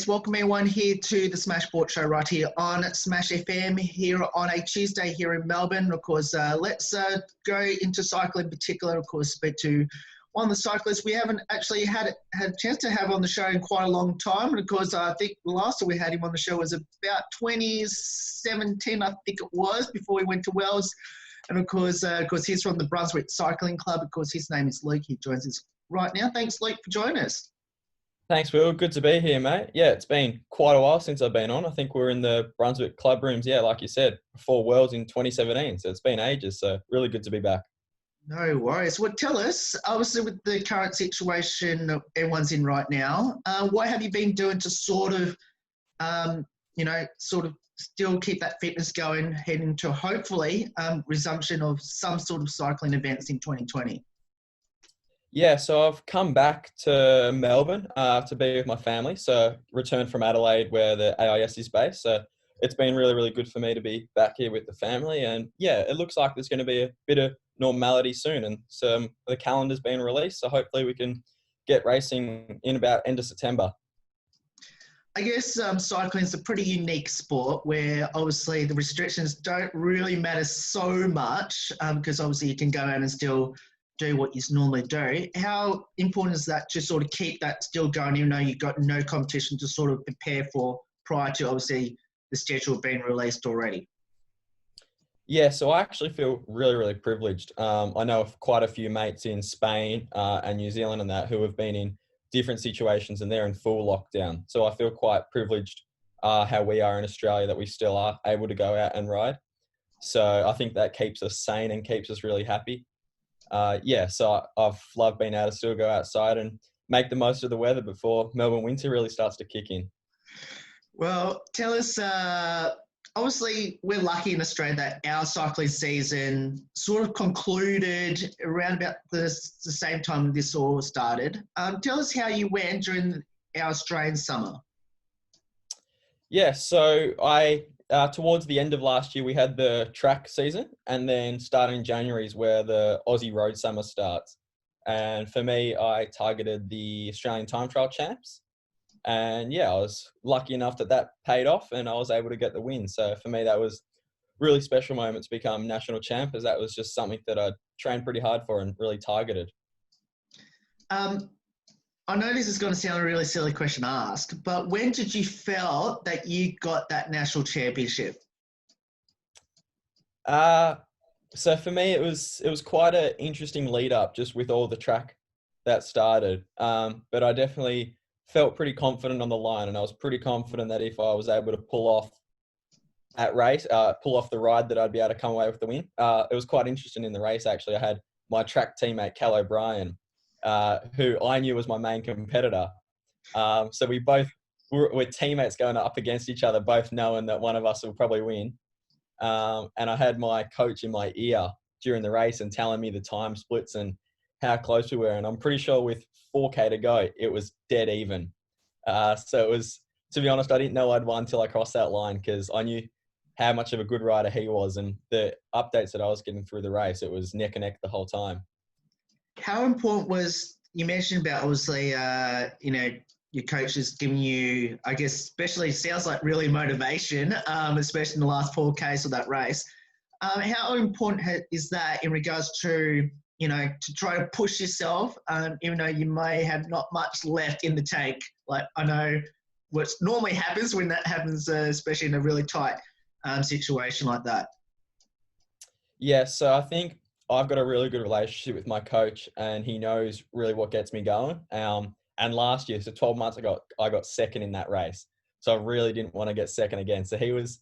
Welcome everyone here to the Smash Sport Show right here on Smash FM here on a Tuesday here in Melbourne. Of course, let's go into cycling in particular. Of course, speak to one of the cyclists we haven't actually had a chance to have on the show in quite a long time. And of course, I think the last time we had him on the show was about 2017, I think it was, before we went to Wales. And of course, he's from the Brunswick Cycling Club. Of course, his name is Luke. He joins us right now. Thanks, Luke, for joining us. Thanks, Will. Good to be here, mate. Yeah, it's been quite a while since I've been on. I think we're in the Brunswick club rooms, like you said, before Worlds in 2017. So it's been ages. So really good to be back. No worries. Well, tell us, obviously with the current situation everyone's in right now, what have you been doing to sort of still keep that fitness going, heading to hopefully resumption of some sort of cycling events in 2020? Yeah, so I've come back to Melbourne to be with my family. So returned from Adelaide where the AIS is based. So it's been really, really good for me to be back here with the family. And yeah, it looks like there's going to be a bit of normality soon. And so the calendar's been released. So hopefully we can get racing in about end of September. I guess cycling is a pretty unique sport where obviously the restrictions don't really matter so much because obviously you can go out and still do what you normally do. How important is that to sort of keep that still going, even though you've got no competition to sort of prepare for prior to obviously the schedule being released already? Yeah, so I actually feel really, really privileged. I know of quite a few mates in Spain and New Zealand and that who have been in different situations and they're in full lockdown. So I feel quite privileged how we are in Australia that we still are able to go out and ride. So I think that keeps us sane and keeps us really happy. So I've loved being able to still go outside and make the most of the weather before Melbourne winter really starts to kick in. Well, tell us, obviously we're lucky in Australia that our cycling season sort of concluded around about the same time this all started. Tell us how you went during our Australian summer. Yeah, so towards the end of last year, we had the track season, and then starting in January is where the Aussie Road Summer starts. And for me, I targeted the Australian Time Trial Champs. And yeah, I was lucky enough that paid off and I was able to get the win. So for me, that was a really special moment to become national champ, as that was just something that I trained pretty hard for and really targeted. I know this is going to sound a really silly question to ask, but when did you feel that you got that national championship? So for me, it was quite an interesting lead up just with all the track that started. But I definitely felt pretty confident on the line, and I was pretty confident that if I was able to pull off the ride, that I'd be able to come away with the win. It was quite interesting in the race, actually. I had my track teammate, Cal O'Brien, who I knew was my main competitor. So we both were teammates going up against each other, both knowing that one of us will probably win. And I had my coach in my ear during the race and telling me the time splits and how close we were. And I'm pretty sure with 4K to go, it was dead even. So it was, to be honest, I didn't know I'd won until I crossed that line because I knew how much of a good rider he was. And the updates that I was getting through the race, it was neck and neck the whole time. How important was, you mentioned about obviously, your coach is giving you, I guess, especially sounds like really motivation, especially in the last 4Ks of that race. How important is that in regards to, to try to push yourself, even though you may have not much left in the tank? Like I know what normally happens when that happens, especially in a really tight situation like that. Yeah, so I think I've got a really good relationship with my coach and he knows really what gets me going. And last year, so 12 months ago, I got second in that race. So I really didn't want to get second again. So he was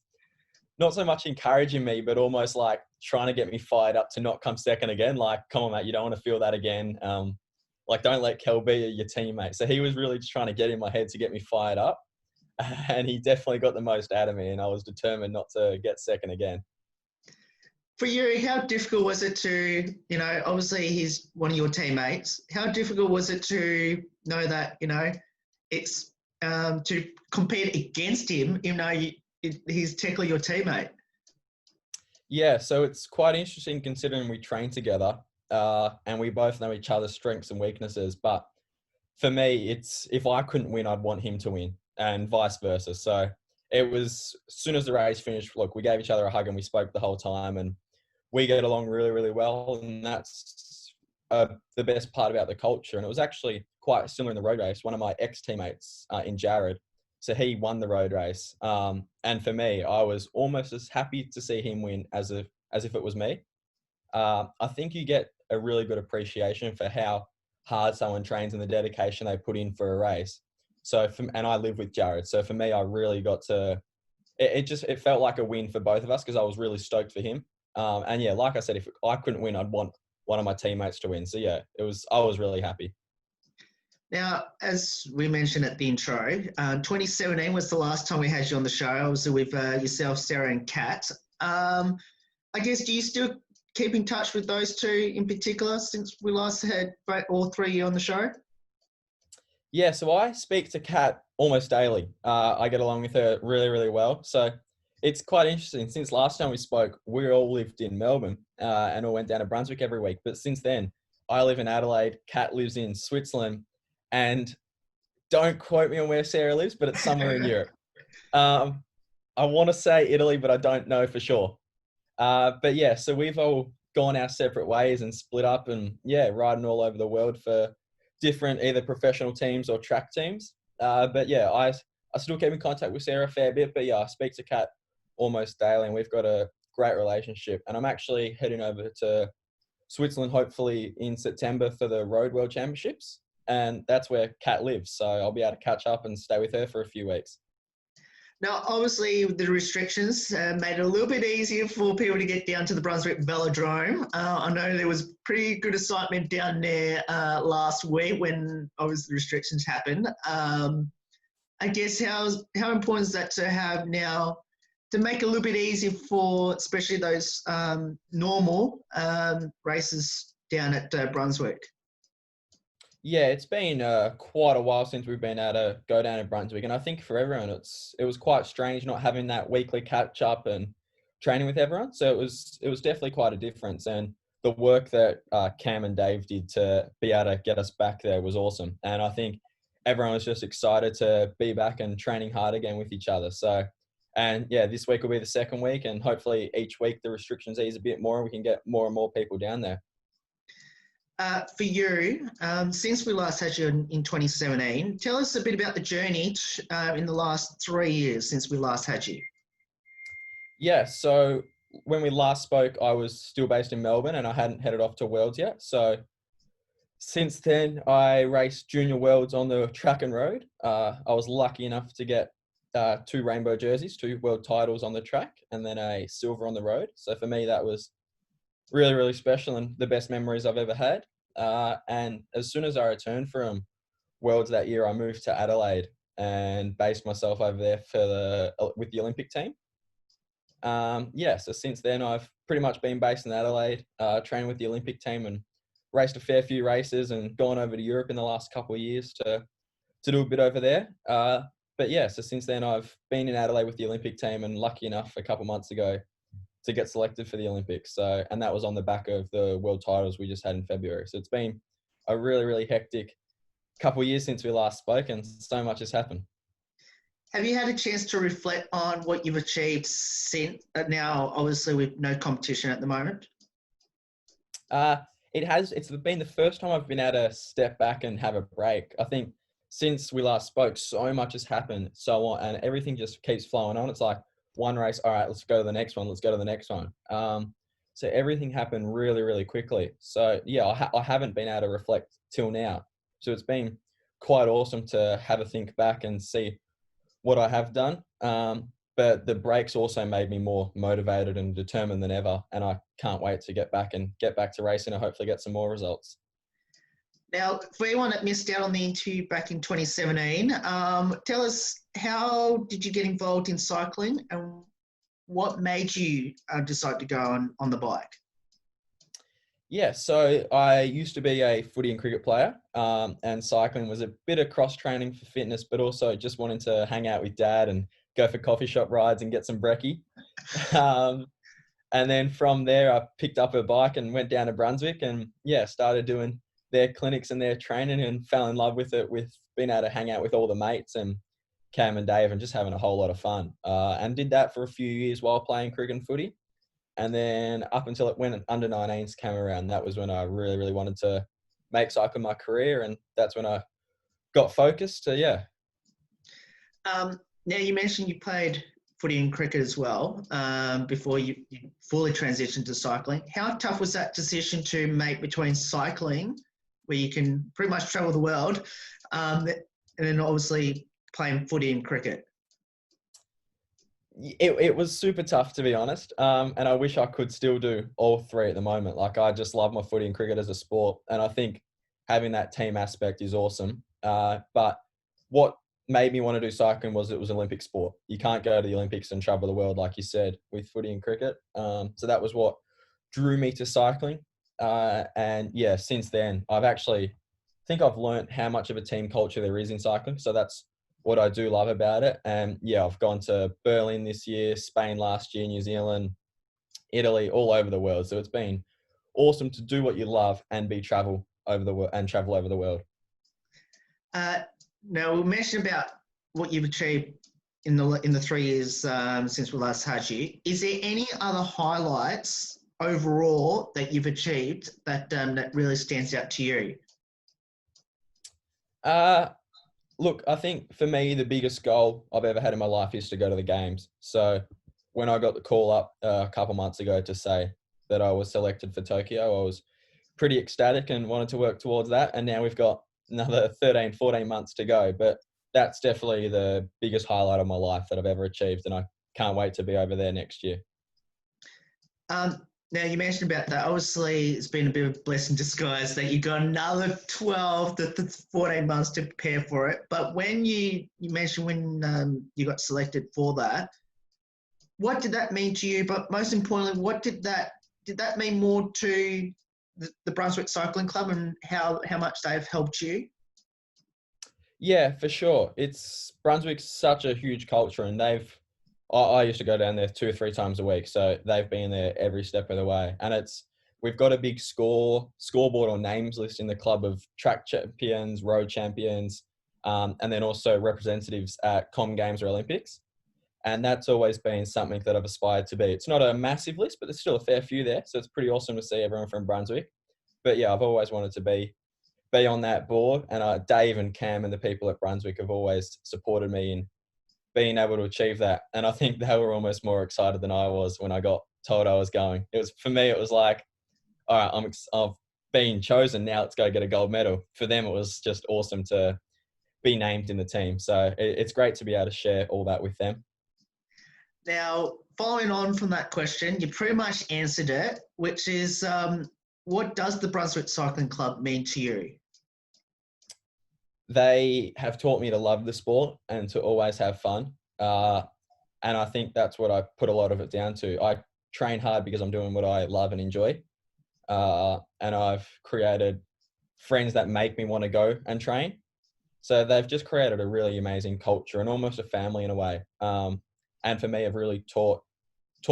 not so much encouraging me, but almost like trying to get me fired up to not come second again. Like, come on, mate, you don't want to feel that again. Don't let Kel be your teammate. So he was really just trying to get in my head to get me fired up. And he definitely got the most out of me. And I was determined not to get second again. For you, how difficult was it to, obviously he's one of your teammates. How difficult was it to know that, it's to compete against him, even though he's technically your teammate? Yeah, so it's quite interesting considering we train together and we both know each other's strengths and weaknesses. But for me, it's if I couldn't win, I'd want him to win. and vice versa. So it was, as soon as the race finished, look, we gave each other a hug and we spoke the whole time, and we get along really, really well. And that's the best part about the culture. And it was actually quite similar in the road race. One of my ex-teammates in Jared, so he won the road race. And for me, I was almost as happy to see him win as if it was me. I think you get a really good appreciation for how hard someone trains and the dedication they put in for a race. So, and I live with Jared. So for me, I really got to, it felt like a win for both of us because I was really stoked for him. And yeah, like I said, if I couldn't win, I'd want one of my teammates to win. So yeah, I was really happy. Now, as we mentioned at the intro, 2017 was the last time we had you on the show. Obviously with yourself, Sarah and Kat. I guess, do you still keep in touch with those two in particular since we last had all three on the show? Yeah, so I speak to Kat almost daily. I get along with her really, really well. So it's quite interesting. Since last time we spoke, we all lived in Melbourne and all went down to Brunswick every week. But since then, I live in Adelaide, Kat lives in Switzerland, and don't quote me on where Sarah lives, but it's somewhere in Europe. I want to say Italy, but I don't know for sure. But yeah, so we've all gone our separate ways and split up and yeah, riding all over the world for different either professional teams or track teams. But yeah, I still keep in contact with Sarah a fair bit, but yeah, I speak to Kat almost daily and we've got a great relationship. And I'm actually heading over to Switzerland, hopefully in September for the Road World Championships. And that's where Kat lives. So I'll be able to catch up and stay with her for a few weeks. Now, obviously, the restrictions made it a little bit easier for people to get down to the Brunswick Velodrome. I know there was pretty good excitement down there last week when obviously the restrictions happened. I guess how important is that to have now to make it a little bit easier for especially those normal races down at Brunswick? Yeah, it's been quite a while since we've been able to go down to Brunswick, and I think for everyone, it was quite strange not having that weekly catch up and training with everyone. So it was definitely quite a difference, and the work that Cam and Dave did to be able to get us back there was awesome. And I think everyone was just excited to be back and training hard again with each other. So, and yeah, this week will be the second week, and hopefully each week the restrictions ease a bit more, and we can get more and more people down there. For you, since we last had you in 2017, tell us a bit about the journey in the last 3 years since we last had you. Yeah, so when we last spoke, I was still based in Melbourne and I hadn't headed off to Worlds yet. So since then, I raced Junior Worlds on the track and road. I was lucky enough to get 2 rainbow jerseys, 2 world titles on the track, and then a silver on the road. So for me, that was really, really special and the best memories I've ever had. And as soon as I returned from Worlds that year, I moved to Adelaide and based myself over there with the Olympic team. Yeah, so since then I've pretty much been based in Adelaide, trained with the Olympic team and raced a fair few races and gone over to Europe in the last couple of years to do a bit over there. But yeah, so since then I've been in Adelaide with the Olympic team and lucky enough a couple months ago to get selected for the Olympics. So, and that was on the back of the world titles we just had in February. So it's been a really, really hectic couple of years since we last spoke and so much has happened. Have you had a chance to reflect on what you've achieved since now, obviously with no competition at the moment? It's been the first time I've been able to step back and have a break. I think since we last spoke, so much has happened, so on, and everything just keeps flowing on. It's like one race, all right, let's go to the next one. Let's go to the next one. So everything happened really, really quickly. So yeah, I haven't been able to reflect till now. So it's been quite awesome to have a think back and see what I have done. But the breaks also made me more motivated and determined than ever. And I can't wait to get back to racing and hopefully get some more results. Now, for anyone that missed out on the interview back in 2017, tell us, how did you get involved in cycling and what made you decide to go on the bike? Yeah, so I used to be a footy and cricket player, and cycling was a bit of cross-training for fitness, but also just wanting to hang out with Dad and go for coffee shop rides and get some brekkie. And then from there, I picked up a bike and went down to Brunswick and, yeah, started doing their clinics and their training and fell in love with it, with being able to hang out with all the mates and Cam and Dave and just having a whole lot of fun. And did that for a few years while playing cricket and footy. And then up until it when under 19s came around, that was when I really, really wanted to make cycling my career. And that's when I got focused. So, yeah. Now, you mentioned you played footy and cricket as well before you fully transitioned to cycling. How tough was that decision to make between cycling, where you can pretty much travel the world, and then obviously playing footy and cricket? It was super tough, to be honest. And I wish I could still do all three at the moment. Like, I just love my footy and cricket as a sport. And I think having that team aspect is awesome. But what made me want to do cycling was it was an Olympic sport. You can't go to the Olympics and travel the world, like you said, with footy and cricket. So that was what drew me to cycling. And yeah, since then, think I've learned how much of a team culture there is in cycling. So that's what I do love about it. And yeah, I've gone to Berlin this year, Spain last year, New Zealand, Italy, all over the world. So it's been awesome to do what you love and travel over the world. Now, we mentioned about what you've achieved in the 3 years since we last had you. Is there any other highlights overall that you've achieved that really stands out to you? Look, I think for me, the biggest goal I've ever had in my life is to go to the games. So when I got the call up a couple months ago to say that I was selected for Tokyo, I was pretty ecstatic and wanted to work towards that. And now we've got another 13, 14 months to go. But that's definitely the biggest highlight of my life that I've ever achieved. And I can't wait to be over there next year. Now, you mentioned about that. Obviously, it's been a bit of a blessing in disguise that you got another 12 to 14 months to prepare for it. But when you mentioned when you got selected for that, what did that mean to you? But most importantly, what did that mean more to the Brunswick Cycling Club and how much they've helped you? Yeah, for sure. Brunswick's such a huge culture, and I used to go down there 2 or 3 times a week, so they've been there every step of the way. And we've got a big scoreboard or names list in the club of track champions, road champions, and then also representatives at Com Games or Olympics. And that's always been something that I've aspired to be. It's not a massive list, but there's still a fair few there, so it's pretty awesome to see everyone from Brunswick. But yeah, I've always wanted to be on that board, and Dave and Cam and the people at Brunswick have always supported me in being able to achieve that. And I think they were almost more excited than I was when I got told I was going. For me, it was like, all right, I've been chosen, now let's go get a gold medal. For them, it was just awesome to be named in the team. So it's great to be able to share all that with them. Now, following on from that question, you pretty much answered it, which is what does the Brunswick Cycling Club mean to you? They have taught me to love the sport and to always have fun. And I think that's what I put a lot of it down to. I train hard because I'm doing what I love and enjoy. And I've created friends that make me want to go and train. So they've just created a really amazing culture and almost a family in a way. And for me, have really taught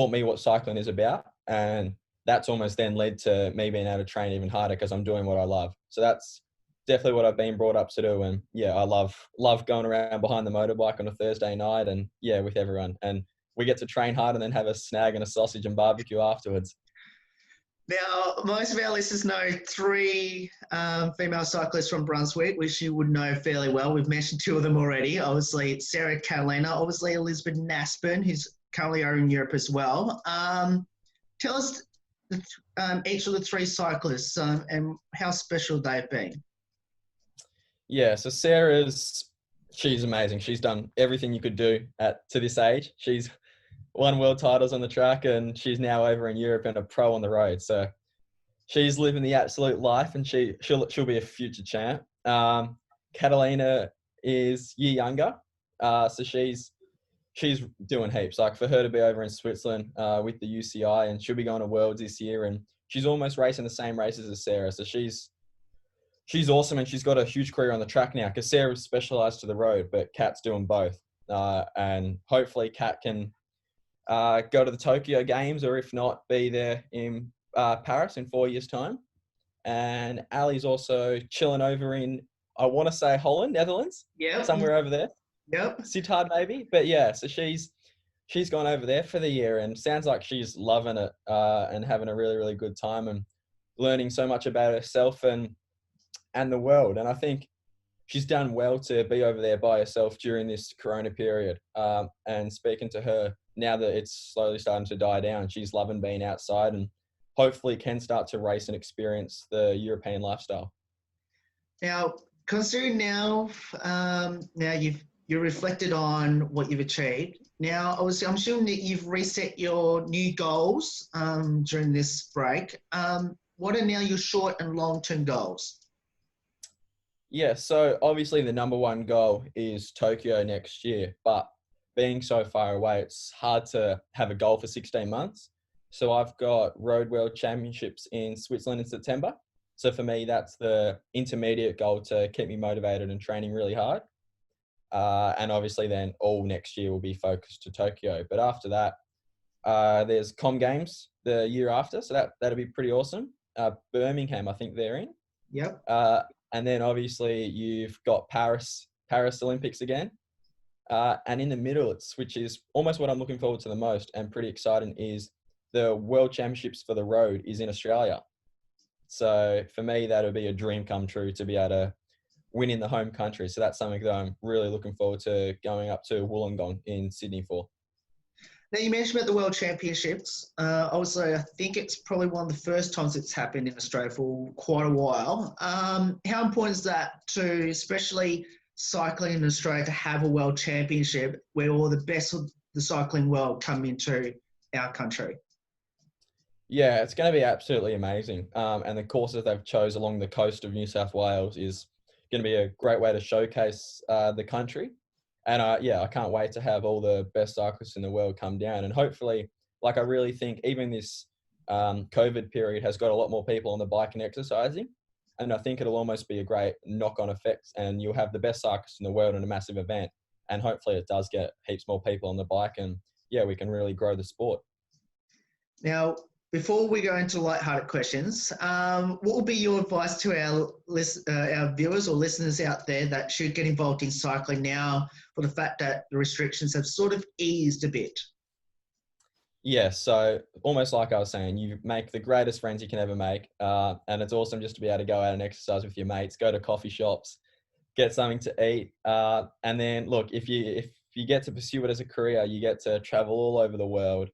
me what cycling is about. And that's almost then led to me being able to train even harder because I'm doing what I love. So that's definitely what I've been brought up to do. And yeah, I love going around behind the motorbike on a Thursday night and yeah, with everyone. And we get to train hard and then have a snag and a sausage and barbecue afterwards. Now, most of our listeners know 3 female cyclists from Brunswick, which you would know fairly well. We've mentioned 2 of them already. Obviously, Sarah Catalina, obviously Elizabeth Naspen, who's currently over in Europe as well. Tell us each of the 3 cyclists and how special they've been. Yeah, so she's amazing. She's done everything you could do to this age. She's won world titles on the track and she's now over in Europe and a pro on the road. So she's living the absolute life and she'll be a future champ. Catalina is a year younger. So she's doing heaps. Like for her to be over in Switzerland with the UCI and she'll be going to Worlds this year and she's almost racing the same races as Sarah. So she's awesome and she's got a huge career on the track now because Sarah's specialised to the road, but Kat's doing both. And hopefully Kat can go to the Tokyo Games or if not, be there in Paris in 4 years' time. And Ali's also chilling over in, I want to say Holland, Netherlands, somewhere over there. Yep. Sittard maybe, but yeah. So she's gone over there for the year and sounds like she's loving it and having a really, really good time and learning so much about herself and the world. And I think she's done well to be over there by herself during this Corona period. And speaking to her now that it's slowly starting to die down, she's loving being outside and hopefully can start to race and experience the European lifestyle. Now, considering now you've reflected on what you've achieved. Now, obviously, I'm assuming that you've reset your new goals during this break. What are now your short and long-term goals? Yeah, so obviously the number one goal is Tokyo next year, but being so far away, it's hard to have a goal for 16 months. So I've got Road World Championships in Switzerland in September. So for me, that's the intermediate goal to keep me motivated and training really hard. And obviously then all next year will be focused to Tokyo. But after that, there's Com Games the year after. So that'll be pretty awesome. Birmingham, I think they're in. Yep. And then obviously you've got Paris Olympics again. And in the middle, which is almost what I'm looking forward to the most and pretty exciting, is the World Championships for the road is in Australia. So for me, that'll be a dream come true to be able to win in the home country. So that's something that I'm really looking forward to going up to Wollongong in Sydney for. Now, you mentioned about the World Championships. Obviously, I think it's probably one of the first times it's happened in Australia for quite a while. How important is that to, especially cycling in Australia, to have a World Championship where all the best of the cycling world come into our country? Yeah, it's going to be absolutely amazing. And the courses they've chose along the coast of New South Wales is going to be a great way to showcase the country. And yeah, I can't wait to have all the best cyclists in the world come down. And hopefully, like I really think even this COVID period has got a lot more people on the bike and exercising. And I think it'll almost be a great knock-on effect. And you'll have the best cyclists in the world in a massive event. And hopefully it does get heaps more people on the bike. And yeah, we can really grow the sport. Now, before we go into lighthearted questions, what will be your advice to our viewers or listeners out there that should get involved in cycling now for the fact that the restrictions have sort of eased a bit? Yeah, so almost like I was saying, you make the greatest friends you can ever make. And it's awesome just to be able to go out and exercise with your mates, go to coffee shops, get something to eat. And then look, if you get to pursue it as a career, you get to travel all over the world.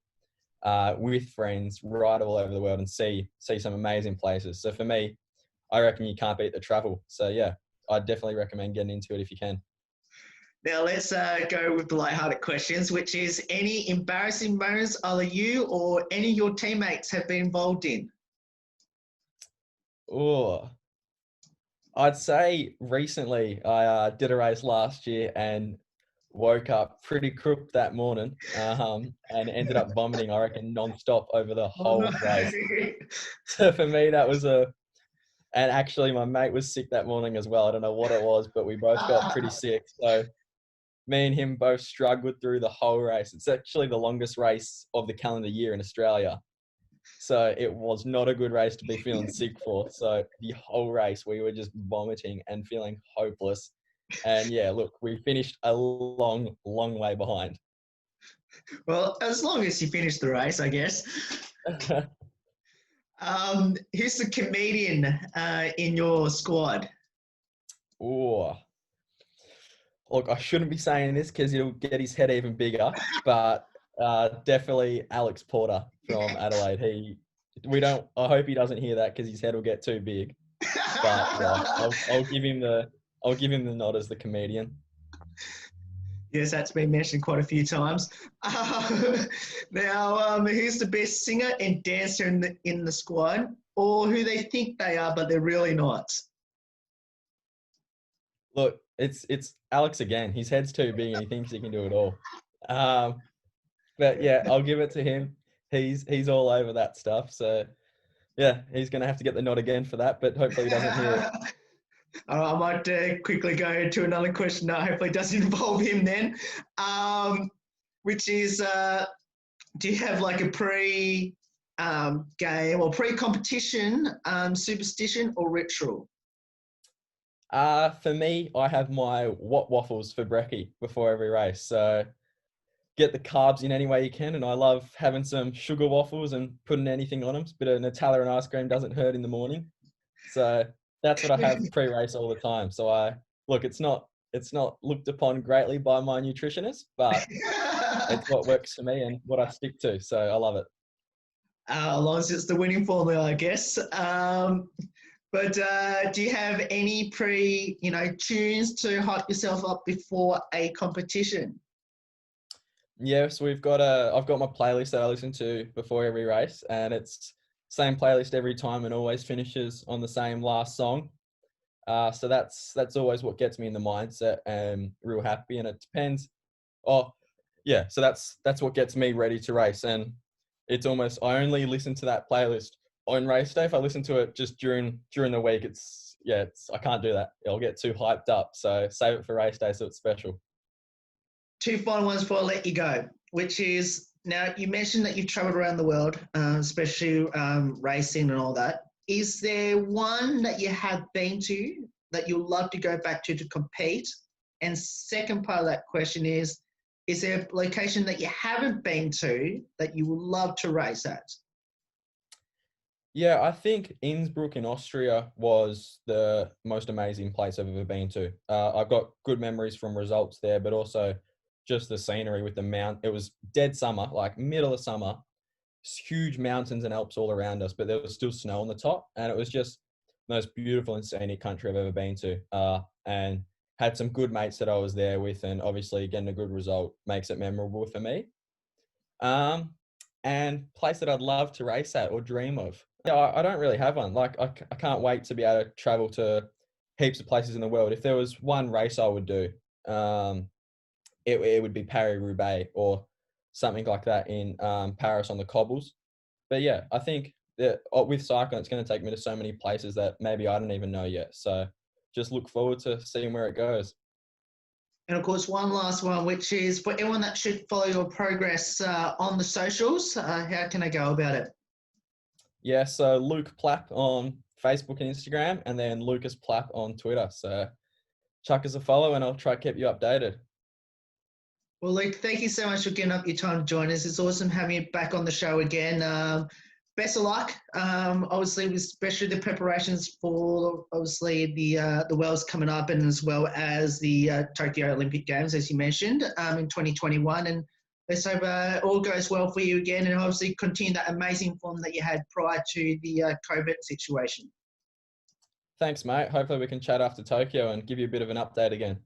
With friends, ride all over the world and see some amazing places. So for me, I reckon you can't beat the travel. So yeah, I'd definitely recommend getting into it if you can. Now let's go with the lighthearted questions, which is any embarrassing moments either you or any of your teammates have been involved in? Oh, I'd say recently I did a race last year and woke up pretty crook that morning and ended up vomiting, I reckon, non-stop over the Oh, no. whole race. So for me, that was and actually my mate was sick that morning as well. I don't know what it was, but we both got pretty sick. So me and him both struggled through the whole race. It's actually the longest race of the calendar year in Australia. So it was not a good race to be feeling sick for. So the whole race, we were just vomiting and feeling hopeless. And yeah, look, we finished a long, long way behind. Well, as long as you finish the race, I guess. Who's the comedian in your squad? Oh, look, I shouldn't be saying this because he'll get his head even bigger, but definitely Alex Porter from Adelaide. I hope he doesn't hear that because his head will get too big. But yeah, I'll give him the nod as the comedian. Yes, that's been mentioned quite a few times. Now, who's the best singer and dancer in the squad, or who they think they are, but they're really not? Look, it's Alex again. His head's too big and he thinks he can do it all. But yeah, I'll give it to him. He's all over that stuff. So yeah, he's going to have to get the nod again for that, but hopefully he doesn't hear it. I might quickly go to another question that hopefully doesn't involve him then, which is, do you have like a pre-game or pre-competition superstition or ritual? For me, I have my waffles for brekkie before every race. So get the carbs in any way you can. And I love having some sugar waffles and putting anything on them. A bit of Nutella and ice cream doesn't hurt in the morning. So that's what I have pre-race all the time. So it's not looked upon greatly by my nutritionist, but it's what works for me and what I stick to. So I love it. As long as it's the winning formula, I guess. But do you have any tunes to hype yourself up before a competition? Yeah, so I've got my playlist that I listen to before every race, and it's same playlist every time and always finishes on the same last song. So that's always what gets me in the mindset and real happy. And it depends. Oh, yeah. So that's what gets me ready to race. And it's almost I only listen to that playlist on race day. If I listen to it just during the week, it's I can't do that. I'll get too hyped up. So save it for race day so it's special. Two final ones before I let you go, which is now you mentioned that you've traveled around the world, especially racing and all that. Is there one that you have been to that you'll love to go back to compete? And second part of that question is there a location that you haven't been to that you would love to race at? Yeah, I think Innsbruck in Austria was the most amazing place I've ever been to. I've got good memories from results there, but also just the scenery with the mount. It was dead summer, like middle of summer, huge mountains and Alps all around us, but there was still snow on the top, and it was just the most beautiful and scenic country I've ever been to. And had some good mates that I was there with, and obviously getting a good result makes it memorable for me. Um, and place that I'd love to race at or dream of. Yeah, I don't really have one. Like I can't wait to be able to travel to heaps of places in the world. If there was one race I would do, it would be Paris-Roubaix or something like that in Paris on the cobbles. But yeah, I think that with cycling, it's going to take me to so many places that maybe I don't even know yet. So just look forward to seeing where it goes. And of course, one last one, which is for everyone that should follow your progress on the socials, how can I go about it? Yeah, so Luke Plapp on Facebook and Instagram, and then Lucas Plapp on Twitter. So chuck us a follow, and I'll try to keep you updated. Well, Luke, thank you so much for giving up your time to join us. It's awesome having you back on the show again. Best of luck. Obviously, especially the preparations for obviously the Worlds coming up, and as well as the Tokyo Olympic Games, as you mentioned, in 2021. And let's hope all goes well for you again, and obviously continue that amazing form that you had prior to the COVID situation. Thanks, mate. Hopefully we can chat after Tokyo and give you a bit of an update again.